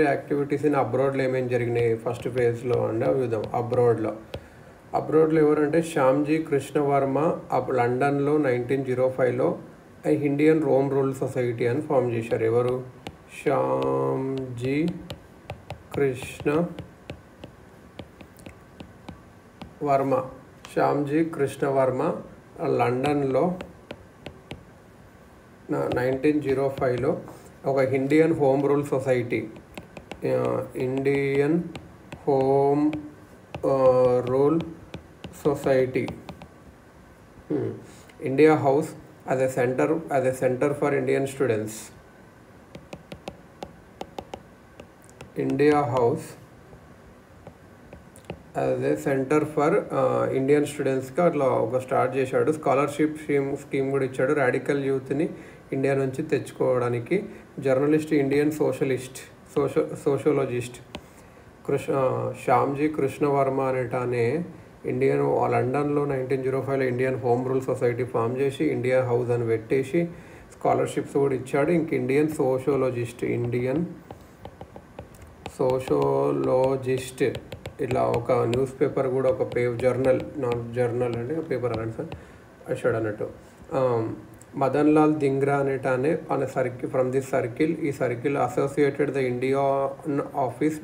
Activities in అబ్రాడ్లో ఏమేమి జరిగినాయి first ఫేజ్లో అంటే చూద్దాం. అబ్రాడ్లో ఎవరంటే శ్యామ్జీ కృష్ణ వర్మ లండన్లో 1905లో ఇండియన్ హోమ్ రూల్ సొసైటీ అని ఫామ్ చేశారు. ఎవరు? శ్యామ్జీ కృష్ణ వర్మ లండన్లో 1905లో ఒక Indian home rule society Indian home rule society India house as a center for Indian students. India House as a center for Indian స్టూడెంట్స్కి అట్లా ఒక స్టార్ట్ చేశాడు. స్కాలర్షిప్ స్కీమ్ కూడా ఇచ్చాడు. రాడికల్ యూత్ని ఇండియా నుంచి తెచ్చుకోవడానికి. Journalist, Indian sociologist Shyamji Krishna Varma అనేటానే లండన్లో 1905లో Indian home rule society form చేసి ఇండియా హౌస్ అని పెట్టేసి స్కాలర్షిప్స్ కూడా ఇచ్చాడు. ఇంక ఇండియన్ సోషియాలజిస్ట్ ఇట్లా ఒక న్యూస్ పేపర్ కూడా ఒక జర్నల్ అంటే పేపర్ అన్నట్టు సార్ వచ్చాడు అన్నట్టు. మదన్ లాల్ దింగ్రా అనేటానే ఫ్రమ్ దిస్ సర్కిల్, ఈ circle associated the Indian office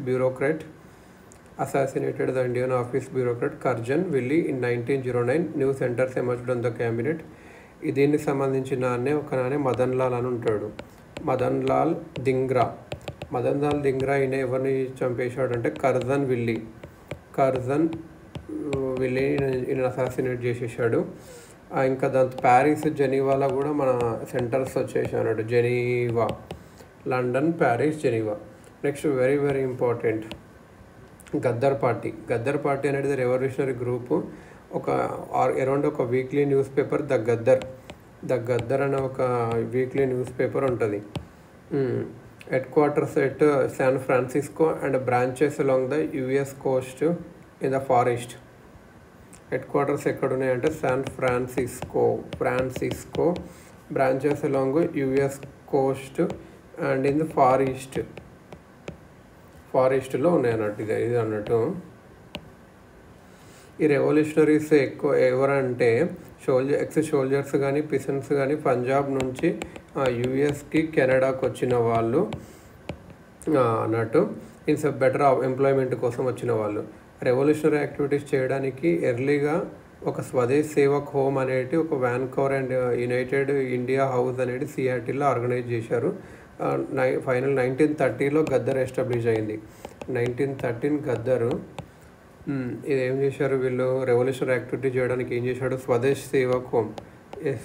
bureaucrat Curzon Wyllie in 1909. New centres emerged on the cabinet. దీనికి సంబంధించిన నానే మదన్ లాల్ అని ఉంటాడు. మదన్ లాల్ దింగ్రా ఈయన ఎవరిని చంపేశాడంటే కర్జన్ విల్లీ ఈయన అసాసినేట్ చేసేసాడు. ఇంకా దాంతో ప్యారిస్, జెనీవాలో కూడా మన సెంటర్స్ వచ్చేసి అన్నాడు. Geneva, London, Paris, Geneva. Next very very important Gaddar party అనేది రెవల్యూషనరీ గ్రూపు. అరౌండ్ ఒక weekly news paper the Gaddar అనే ఒక వీక్లీ న్యూస్ పేపర్ ఉంటుంది. Head quarters at San Francisco and branches along the US Coast in the forest. Head quarters ఎక్కడ ఉన్నాయంటే San Francisco, branches along US Coast and in the ఫారెస్ట్లో ఉన్నాయి అన్నట్టు. ఇది అన్నట్టు ఈ రెవల్యూషనరీస్ ఎక్కువ ఎవరంటే ఎక్స్ సోల్జర్స్ కానీ పిసన్స్ కానీ పంజాబ్ నుంచి యుఎస్కి, కెనడాకి వచ్చిన వాళ్ళు అన్నట్టు. ఇన్స్ బెటర్ ఎంప్లాయ్మెంట్ కోసం వచ్చిన వాళ్ళు. రెవల్యూషనరీ యాక్టివిటీస్ చేయడానికి ఎర్లీగా ఒక స్వదేశ్ సేవక్ హోమ్ అనేది ఒక వాన్కోవర్ అండ్ యునైటెడ్ ఇండియా హౌస్ అనేది సియాటిల్లో ఆర్గనైజ్ చేశారు. ఫైనల్ 1930లో గద్దర్ ఎస్టాబ్లిష్ అయింది. 1913 గద్దరు ఇది ఏం చేశారు వీళ్ళు రెవల్యూషనరీ యాక్టివిటీ చేయడానికి ఏం చేశాడు? స్వదేశ్ సేవక్ హోమ్,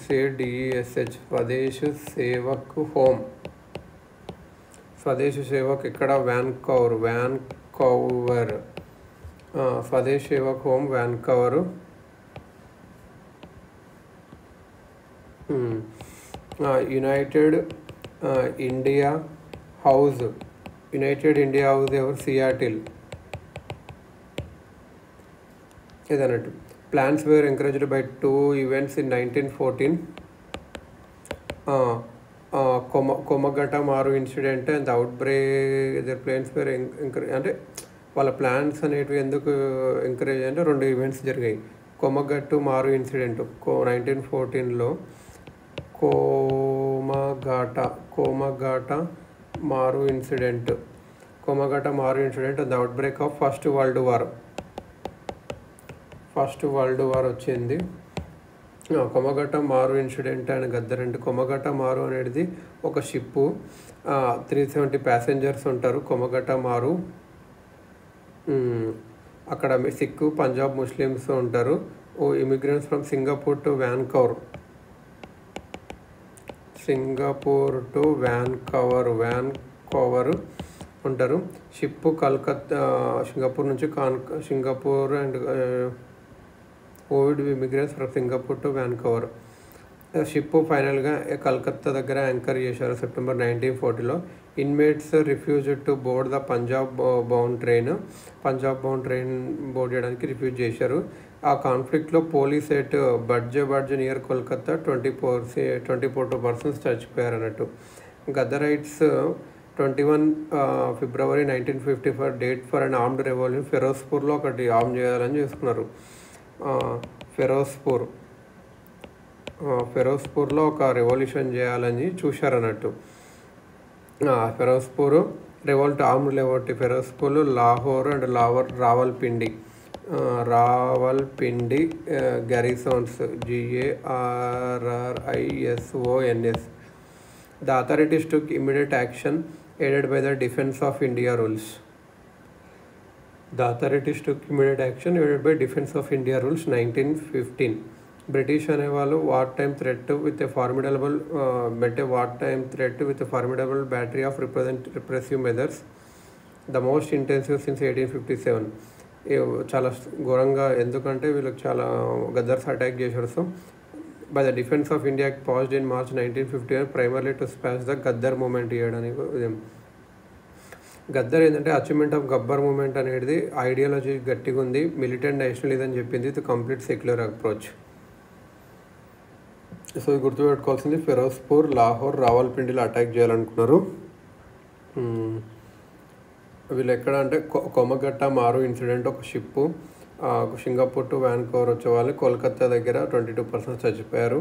SADESH స్వదేశ్ సేవక్ ఇక్కడ Vancouver Swadesh Sevak home Vancouver. United India house ఎవరు? సియాటిల్. ఇదన్నట్టు. Plans were encouraged by 2 events in 1914. Komagata Maru incident and outbreak their plans were encouraged అంటే వాళ్ళ ప్లాన్స్ అనేటివి ఎందుకు ఎంకరేజ్ అంటే 2 ఈవెంట్స్ జరిగాయి. కొమగట్టు మారు incident 1914లో కొమగట Maru incident and out break of first world war వచ్చింది. కొమగట మారు ఇన్సిడెంట్ అండ్ గద్దర్ అంటే కొమగట మారు అనేది ఒక షిప్పు 370 ప్యాసింజర్స్ ఉంటారు. కొమగట మారు అక్కడ సిక్, పంజాబ్ ముస్లిమ్స్ ఉంటారు. Immigrants from Singapore to Vancouver ఉంటారు. Ship Calcutta, Singapore and immigrants from Singapore to Vancouver. Ship ఫైనల్గా కలకత్తా దగ్గర యాంకర్ చేశారు సెప్టెంబర్ 1940లో. Inmates refused to board the Punjab bound train board చేయడానికి రిఫ్యూజ్ చేశారు. ఆ కాన్ఫ్లిక్ట్లో police at Budge near Kolkata 24 persons చచ్చిపోయారు అన్నట్టు. Ghadarites February 1954 date for an armed revolution. ఫిరోజ్పూర్లో ఒకటి ఆర్మ్ చేయాలని చేసుకున్నారు. ఫిరోజ్పూర్లో ఒక రెవల్యూషన్ చేయాలని చూశారన్నట్టు. Firozpur revolt armed revolt Firozpur, Lahore and Rawalpindi garrisons GARRISONS. The authorities took immediate action aided by the Defense of India rules. The authorities took immediate action aided by Defense of India rules 1915. British అనేవాళ్ళు war time threat with a formidable battery of repressive measures, the most intensive since 1857. చాలా ఘోరంగా, ఎందుకంటే వీళ్ళకి చాలా గద్దర్స్ attack చేశారు. So by the Defense of India Act passed in March 1951 primarily to smash the Gaddar movement చేయడానికి. గద్దర్ ఏంటంటే achievement of Gabbar moment అనేది ideology గట్టిగా ఉంది, మిలిటెంట్ నేషనలిజం అని చెప్పింది, ఇది కంప్లీట్ సెక్యులర్ అప్రోచ్. సో ఇది గుర్తుపెట్టుకోవాల్సింది. ఫిరోజ్పూర్, లాహోర్, రావల్పిండిలో అటాక్ చేయాలనుకున్నారు. వీళ్ళు ఎక్కడ అంటే కొమగట్ట మారు ఇన్సిడెంట్, ఒక షిప్పు సింగపూర్ టు వ్యాన్కోవర్ వచ్చే వాళ్ళు కోల్కత్తా దగ్గర 22% చచ్చిపోయారు.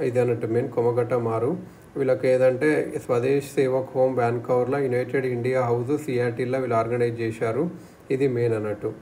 ఇది అన్నట్టు మెయిన్ కొమగట్ట మారు. వీళ్ళకి ఏదంటే స్వదేశ్ సేవక్ హోమ్ వ్యాన్కోవర్లో, యునైటెడ్ ఇండియా హౌస్ సిఆర్టీలో వీళ్ళు ఆర్గనైజ్ చేశారు. ఇది మెయిన్ అన్నట్టు.